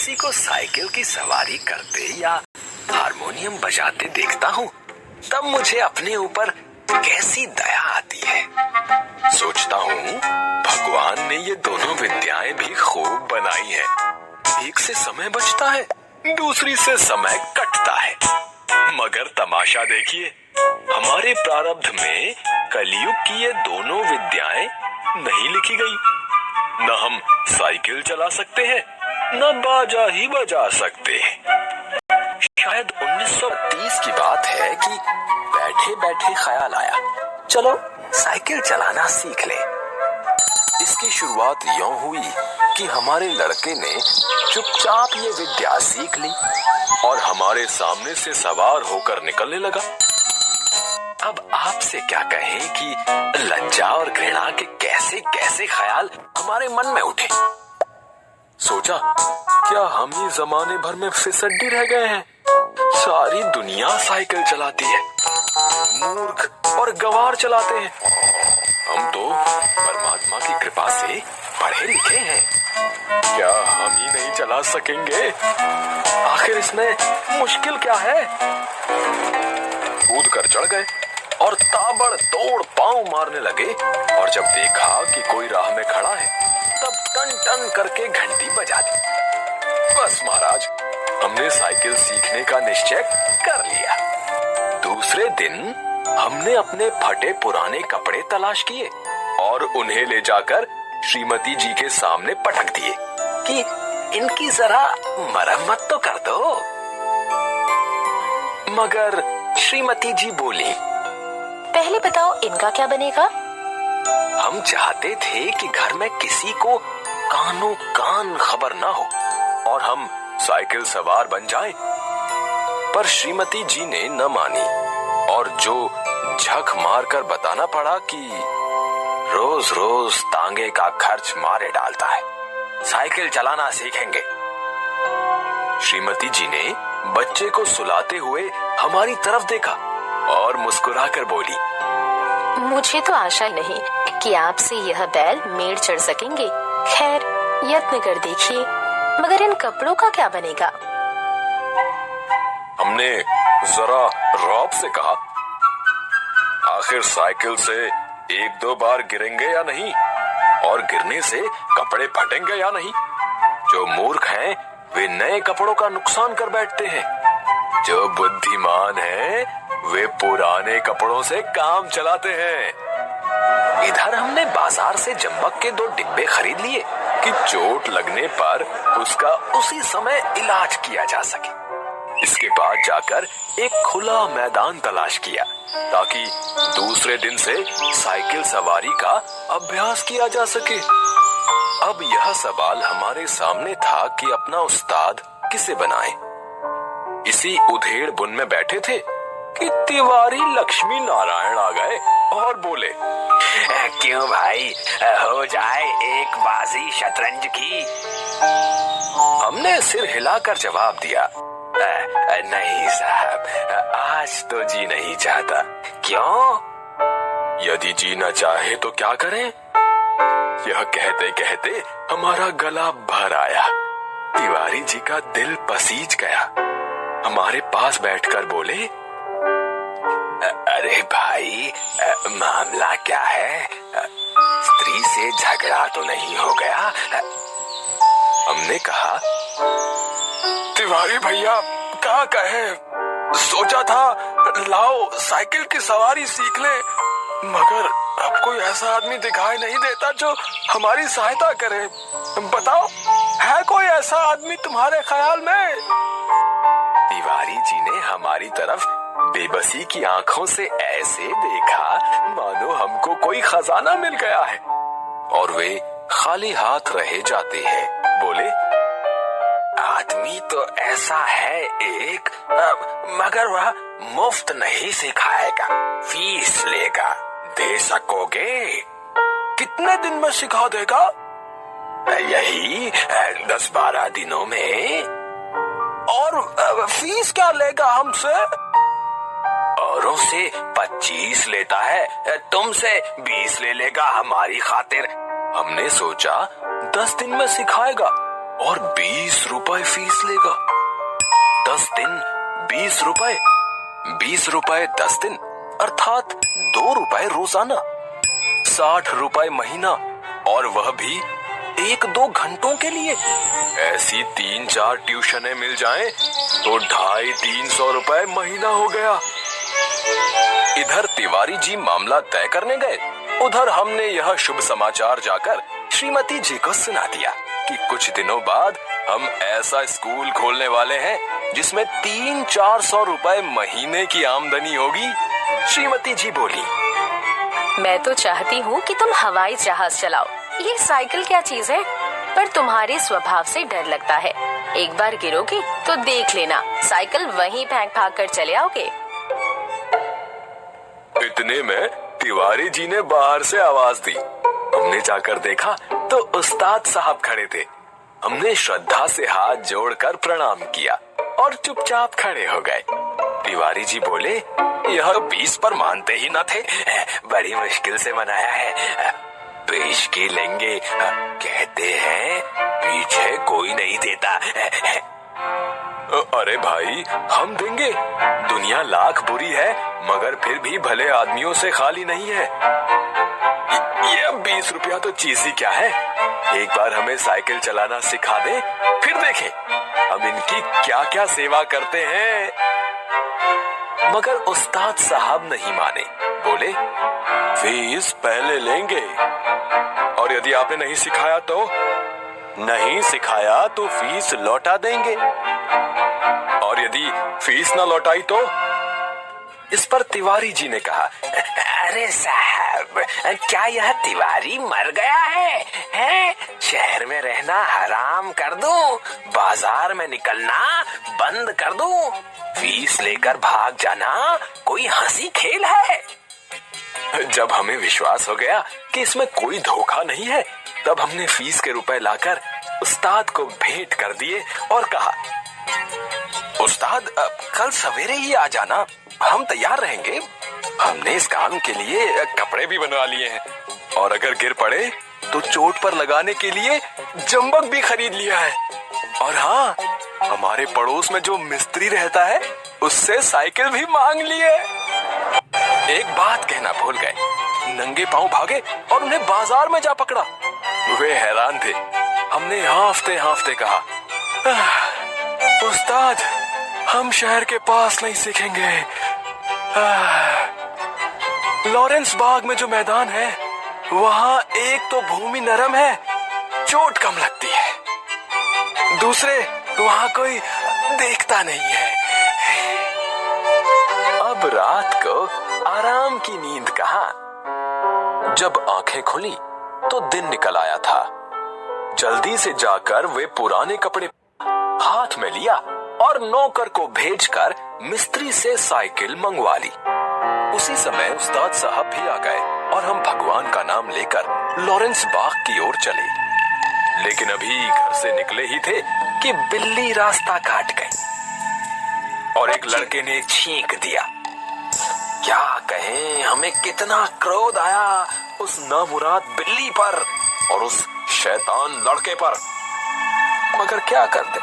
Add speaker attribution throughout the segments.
Speaker 1: किसी को साइकिल की सवारी करते या हारमोनियम बजाते देखता हूँ तब मुझे अपने ऊपर कैसी दया आती है। सोचता हूँ भगवान ने ये दोनों विद्याएं भी खूब बनाई हैं। एक से समय बचता है, दूसरी से समय कटता है। मगर तमाशा देखिए, हमारे प्रारब्ध में कलयुग की ये दोनों विद्याएं नहीं लिखी गई। न हम साइकिल चला सकते हैं, न बाजा ही बजा सकते हैं। शायद 1930 की बात है कि बैठे बैठे ख्याल आया, चलो साइकिल चलाना सीख ले। इसकी शुरुआत यूं हुई कि हमारे लड़के ने चुपचाप ये विद्या सीख ली और हमारे सामने से सवार होकर निकलने लगा। अब आपसे क्या कहें कि लज्जा और घृणा के कैसे कैसे ख्याल हमारे मन में उठे। सोचा, क्या हम ही जमाने भर में फिसड्डी रह गए हैं? सारी दुनिया साइकिल चलाती है, मूर्ख और गंवार चलाते हैं। हम तो परमात्मा की कृपा से पढ़े लिखे हैं, क्या हम ही नहीं चला सकेंगे? आखिर इसमें मुश्किल क्या है? कूद कर चढ़ गए और ताबड़तोड़ पांव मारने लगे और जब देखा कि कोई राह में खड़ा है तब टन टन करके घंटी बजा दी। बस महाराज, हमने साइकिल सीखने का निश्चय कर लिया। दूसरे दिन हमने अपने फटे पुराने कपड़े तलाश किए और उन्हें ले जाकर श्रीमती जी के सामने पटक दिए कि इनकी जरा मरम्मत तो कर दो। मगर श्रीमती जी बोली,
Speaker 2: पहले बताओ इनका क्या बनेगा?
Speaker 1: हम चाहते थे कि घर में किसी को कानो कान खबर ना हो और हम साइकिल सवार बन जाएं। पर श्रीमती जी ने न मानी और जो झक मारकर बताना पड़ा कि रोज रोज तांगे का खर्च मारे डालता है, साइकिल चलाना सीखेंगे। श्रीमती जी ने बच्चे को सुलाते हुए हमारी तरफ देखा और मुस्कुराकर बोली,
Speaker 2: मुझे तो आशा ही नहीं कि आपसे यह बैल मेड़ चढ़ सकेंगे। खैर, यत्न कर देखिए। मगर इन कपड़ों का क्या बनेगा?
Speaker 1: हमने जरा रौब से कहा, आखिर साइकिल से एक दो बार गिरेंगे या नहीं, और गिरने से कपड़े फटेंगे या नहीं। जो मूर्ख हैं वे नए कपड़ों का नुकसान कर बैठते हैं, जो बुद्धिमान हैं वे पुराने कपड़ों से काम चलाते हैं। इधर हमने बाजार से जंबक के 2 डिब्बे खरीद लिए कि चोट लगने पर उसका उसी समय इलाज किया जा सके। इसके बाद जाकर एक खुला मैदान तलाश किया ताकि दूसरे दिन से साइकिल सवारी का अभ्यास किया जा सके। अब यह सवाल हमारे सामने था कि अपना उस्ताद किसे बनाएं। इसी उधेड़ बुन में बैठे थे कि तिवारी लक्ष्मी नारायण आ गए और बोले, क्यों भाई, हो जाए एक बाजी शतरंज की। हमने सिर हिलाकर जवाब दिया, नहीं साहब, आज तो जी नहीं चाहता। क्यों? यदि जी न चाहे तो क्या करें? यह कहते कहते हमारा गला भर आया। तिवारी जी का दिल पसीज गया। हमारे पास बैठकर बोले, अरे भाई, मामला क्या है? स्त्री से झगड़ा तो नहीं हो गया? हमने कहा, तिवारी भैया क्या कहे, सोचा था लाओ साइकिल की सवारी सीख ले, मगर अब कोई ऐसा आदमी दिखाई नहीं देता जो हमारी सहायता करे। बताओ, है कोई ऐसा आदमी तुम्हारे ख्याल में? तिवारी जी ने हमारी तरफ बेबसी की आंखों से ऐसे देखा मानो हमको कोई खजाना मिल गया है और वे खाली हाथ रह जाते हैं। बोले, आदमी तो ऐसा है एक, मगर वह मुफ्त नहीं सिखाएगा, फीस लेगा। दे सकोगे? कितने दिन में सिखा देगा? यही 10-12 दिनों में। और फीस क्या लेगा हमसे? औरों से 25 लेता है, तुमसे 20 ले लेगा हमारी खातिर। हमने सोचा 10 दिन में सिखाएगा और 20 रुपए फीस लेगा। 10 दिन 20 रुपए, 20 रुपए 10 दिन अर्थात 2 रुपए रोजाना, 60 रुपए महीना, और वह भी 1-2 घंटों के लिए। ऐसी 3-4 ट्यूशनें मिल जाएं तो 250-300 रुपए महीना हो गया। इधर तिवारी जी मामला तय करने गए, उधर हमने यह शुभ समाचार जाकर श्रीमती जी को सुना दिया कि कुछ दिनों बाद हम ऐसा स्कूल खोलने वाले हैं जिसमें 300-400 रुपए महीने की आमदनी होगी। श्रीमती जी बोली,
Speaker 2: मैं तो चाहती हूँ कि तुम हवाई जहाज चलाओ, ये साइकिल क्या चीज है, पर तुम्हारे स्वभाव से डर लगता है। एक बार गिरोगी तो देख लेना, साइकिल वहीं फेंक भाग कर चले आओगे।
Speaker 1: इतने में तिवारी जी ने बाहर से आवाज दी। हमने जाकर देखा तो उस्ताद साहब खड़े थे। हमने श्रद्धा से हाथ जोड़कर प्रणाम किया और चुपचाप खड़े हो गए। तिवारी जी बोले, यह 20 पर मानते ही न थे, बड़ी मुश्किल से मनाया है, पेश की लेंगे, कहते हैं पीछे कोई नहीं देता। अरे भाई, हम देंगे, दुनिया लाख बुरी है मगर फिर भी भले आदमियों से खाली नहीं है। ये 20 रुपया तो चीज ही क्या है, एक बार हमें साइकिल चलाना सिखा दे, फिर देखें हम इनकी क्या क्या सेवा करते हैं। मगर उस्ताद साहब नहीं माने, बोले फीस पहले लेंगे और यदि आपने नहीं सिखाया तो? नहीं सिखाया तो फीस लौटा देंगे, और यदि फीस न लौटाई तो? इस पर तिवारी जी ने कहा, अरे साहब, क्या यह तिवारी मर गया है? शहर में रहना हराम कर दूं, बाजार में निकलना बंद कर दूं, फीस लेकर भाग जाना कोई हंसी खेल है? जब हमें विश्वास हो गया कि इसमें कोई धोखा नहीं है, तब हमने फीस के रुपए लाकर उस्ताद को भेंट कर दिए और कहा, उस्ताद कल सवेरे ही आ जाना, हम तैयार रहेंगे। हमने इस काम के लिए कपड़े भी बनवा लिए हैं और अगर गिर पड़े तो चोट पर लगाने के लिए जंबक भी खरीद लिया है। और हाँ, हमारे पड़ोस में जो मिस्त्री रहता है उससे साइकिल भी मांग लिए। एक बात कहना भूल गए, नंगे पांव भागे और उन्हें बाजार में जा पकड़ा। वे हैरान थे। हमने हांफते हांफते कहा, उस्ताद, हम शहर के पास नहीं सीखेंगे, लॉरेंस बाग में जो मैदान है वहाँ एक तो भूमि नरम है, चोट कम लगती है, दूसरे वहाँ कोई देखता नहीं है। अब रात को आराम की नींद कहाँ। जब आंखें खुली तो दिन निकल आया था। जल्दी से जाकर वे पुराने कपड़े हाथ में लिया और नौकर को भेजकर मिस्त्री से साइकिल मंगवा ली। उसी समय उस्ताद साहब भी आ गए और हम भगवान का नाम लेकर लॉरेंस बाग की ओर चले। लेकिन अभी घर से निकले ही थे कि बिल्ली रास्ता काट गई और एक लड़के ने छींक दिया। क्या कहें, हमें कितना क्रोध आया उस नामुराद बिल्ली पर और उस शैतान लड़के पर, मगर क्या करते,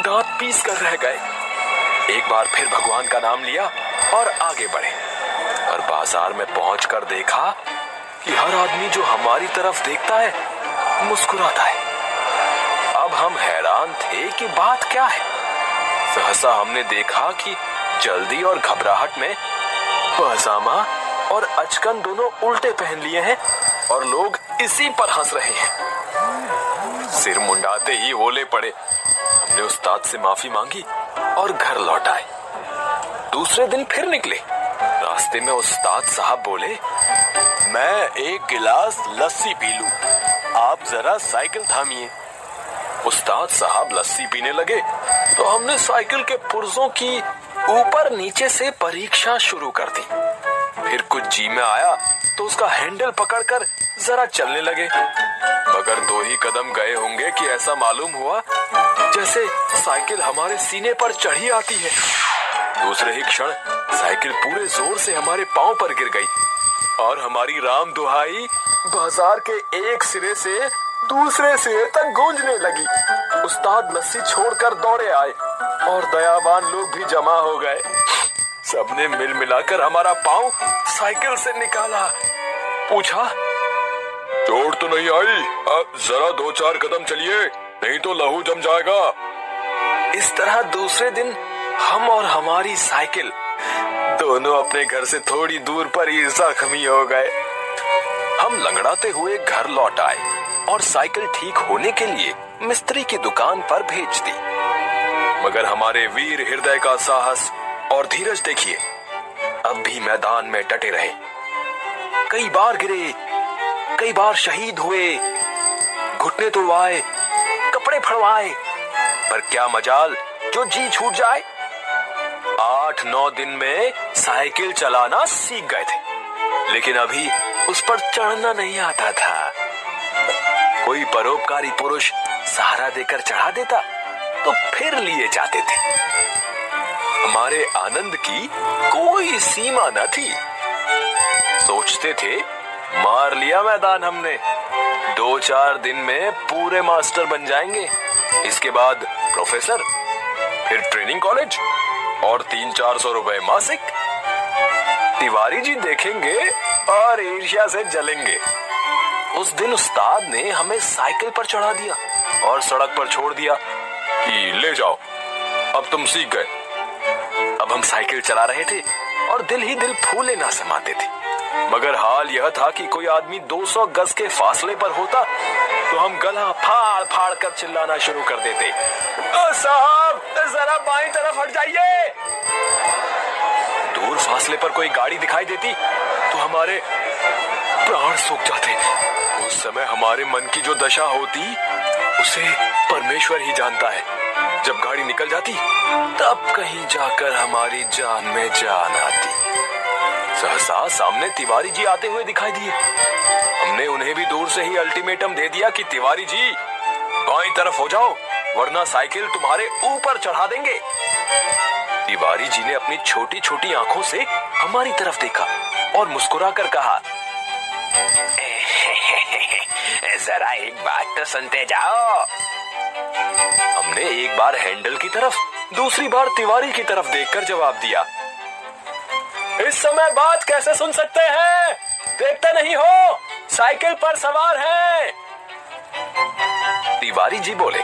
Speaker 1: दांत पीस कर रह गए। एक बार फिर भगवान का नाम लिया और आगे बढ़े और बाजार में पहुंचकर देखा कि हर आदमी जो हमारी तरफ देखता है मुस्कुराता है। अब हम हैरान थे कि बात क्या है। सहसा हमने देखा कि जल्दी और घबराहट में पजामा और अचकन दोनों उल्टे पहन लिए हैं और लोग इसी पर हंस रहे हैं। सिर मुंडाते ही ओले पड़े। हमने उस्ताद से माफी मांगी और घर लौट आए। दूसरे दिन फिर निकले। रास्ते में उस्ताद साहब बोले, मैं एक गिलास लस्सी पी लूं, आप जरा साइकिल थामिए। उस्ताद साहब लस्सी पीने लगे तो हमने साइकिल के पुर्जों की ऊपर नीचे से परीक्षा शुरू कर दी। फिर कुछ जी में आया तो उसका हैंडल पकड़कर जरा चलने लगे, मगर 2 ही कदम गए होंगे कि ऐसा मालूम हुआ जैसे साइकिल हमारे सीने पर चढ़ी आती है। दूसरे ही क्षण साइकिल पूरे जोर से हमारे पांव पर गिर गई और हमारी राम दुहाई बाजार के एक सिरे से दूसरे सिरे तक गूंजने लगी। उस्ताद लस्सी छोड़कर दौड़े आए और दयावान लोग भी जमा हो गए। सबने मिल मिलाकर हमारा पांव साइकिल से निकाला। पूछा, चोट तो नहीं आई? जरा 2-4 कदम चलिए, नहीं तो लहू जम जाएगा। इस तरह दूसरे दिन हम और हमारी साइकिल दोनों अपने घर से थोड़ी दूर पर ही जख्मी हो गए। हम लंगड़ाते हुए घर लौट आए और साइकिल ठीक होने के लिए मिस्त्री की दुकान पर भेज दी। मगर हमारे वीर हृदय का साहस और धीरज देखिए, अब भी मैदान में डटे रहे। कई बार गिरे, कई बार शहीद हुए, घुटने तुड़वाए, कपड़े फड़वाए, पर क्या मजाल जो जी छूट जाए। 8-9 दिन में साइकिल चलाना सीख गए थे, लेकिन अभी उस पर चढ़ना नहीं आता था। कोई परोपकारी पुरुष सहारा देकर चढ़ा देता तो फिर लिए जाते थे। हमारे आनंद की कोई सीमा न थी। सोचते थे, मार लिया मैदान हमने, 2-4 दिन में पूरे मास्टर बन जाएंगे, इसके बाद प्रोफेसर, फिर ट्रेनिंग कॉलेज और 300-400 रुपए मासिक। तिवारी जी देखेंगे और ईर्ष्या से जलेंगे। उस दिन उस्ताद ने हमें साइकिल पर चढ़ा दिया और सड़क पर छोड़ दिया कि ले जाओ, अब तुम सीख गए। अब हम साइकिल चला रहे थे और दिल ही दिल फूले ना समाते थे। मगर हाल यह था कि कोई आदमी 200 गज के फासले पर होता तो हम गला फाड़ फाड़ कर चिल्लाना शुरू कर देते, साहब जरा बाईं तरफ हट जाइए। दूर फासले पर कोई गाड़ी दिखाई देती तो हमारे प्राण सूख जाते। उस समय हमारे मन की जो दशा होती उसे परमेश्वर ही जानता है। जब गाड़ी निकल जाती तब कहीं जाकर हमारी जान में जान आती। सहसा सामने तिवारी जी आते हुए दिखाई दिए। हमने उन्हें भी दूर से ही अल्टीमेटम दे दिया कि तिवारी जी बाईं तरफ हो जाओ, वरना साइकिल तुम्हारे ऊपर चढ़ा देंगे। तिवारी जी ने अपनी छोटी छोटी आंखों से हमारी तरफ देखा और मुस्कुराकर कहा, जरा एक बात तो सुनते जाओ। हमने एक बार हैंडल की तरफ, दूसरी बार तिवारी की तरफ देखकर जवाब दिया, इस समय बात कैसे सुन सकते हैं? देखते नहीं हो साइकिल पर सवार हैं। तिवारी जी बोले,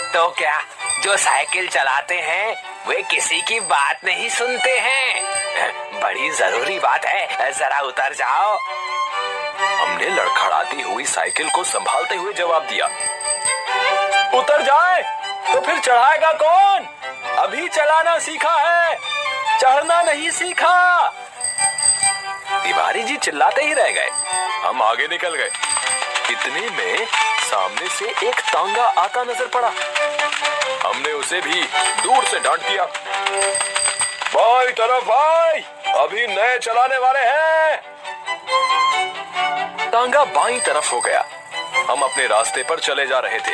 Speaker 1: तो क्या जो साइकिल चलाते हैं वे किसी की बात नहीं सुनते हैं? बड़ी जरूरी बात है, जरा उतर जाओ। हमने लड़खड़ाती हुई साइकिल को संभालते हुए जवाब दिया, उतर जाए तो फिर चढ़ाएगा कौन? अभी चलाना सीखा है, चढ़ना नहीं सीखा। तिवारी जी चिल्लाते ही रह गए। हम आगे निकल गए। इतने में सामने से एक तांगा आता नजर पड़ा। हमने उसे भी दूर से डांट दिया, बाई तरफ भाई, अभी नए चलाने वाले हैं। तांगा बाईं तरफ हो गया। हम अपने रास्ते पर चले जा रहे थे।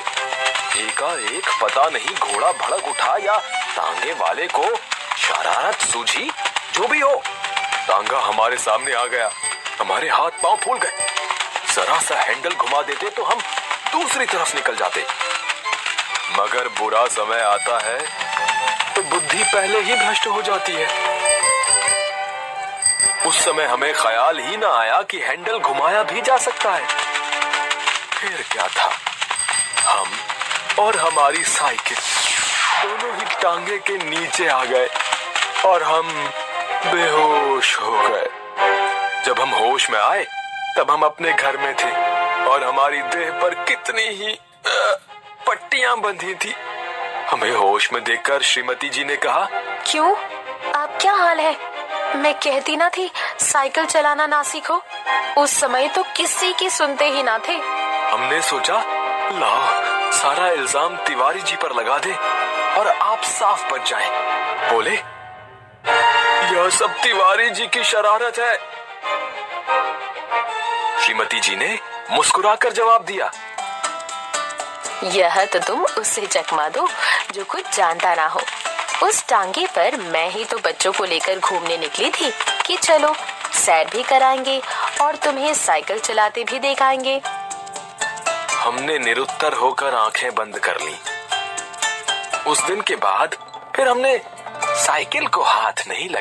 Speaker 1: एकाएक पता नहीं घोड़ा भड़क उठा या तांगे वाले को शरारत सूझी, जो भी हो, तांगा हमारे सामने आ गया। हमारे हाथ पांव फूल गए। जरा सा हैंडल घुमा देते तो हम दूसरी तरफ निकल जाते। मगर बुरा समय आता है तो बुद्धि पहले ही भ्रष्ट हो जाती है। उस समय हमें ख्याल ही ना आया कि हैंडल घुमाया भी जा सकता है। फिर क्या था, हम और हमारी साइकिल दोनों ही टांगे के नीचे आ गए और हम बेहोश हो गए। जब हम होश में आए तब हम अपने घर में थे और हमारी देह पर कितनी ही पट्टियां बंधी थी। हमें होश में देखकर श्रीमती जी ने कहा,
Speaker 2: क्यों, आप क्या हाल है? मैं कहती ना थी साइकिल चलाना ना सीखो। उस समय तो किसी की सुनते ही ना थे।
Speaker 1: हमने सोचा, लाओ सारा इल्जाम तिवारी जी पर लगा दे और आप साफ बच जाएं। बोले, यह सब तिवारी जी की शरारत है। श्रीमती जी ने मुस्कुराकर जवाब दिया,
Speaker 2: यह तो तुम उससे चकमा दो जो कुछ जानता ना हो। उस टांगे पर मैं ही तो बच्चों को लेकर घूमने निकली थी कि चलो सैर भी कराएंगे और तुम्हें साइकिल चलाते भी दिखाएंगे।
Speaker 1: हमने निरुत्तर होकर आंखें बंद कर ली। उस दिन के बाद फिर हमने साइकिल को हाथ नहीं लगाया।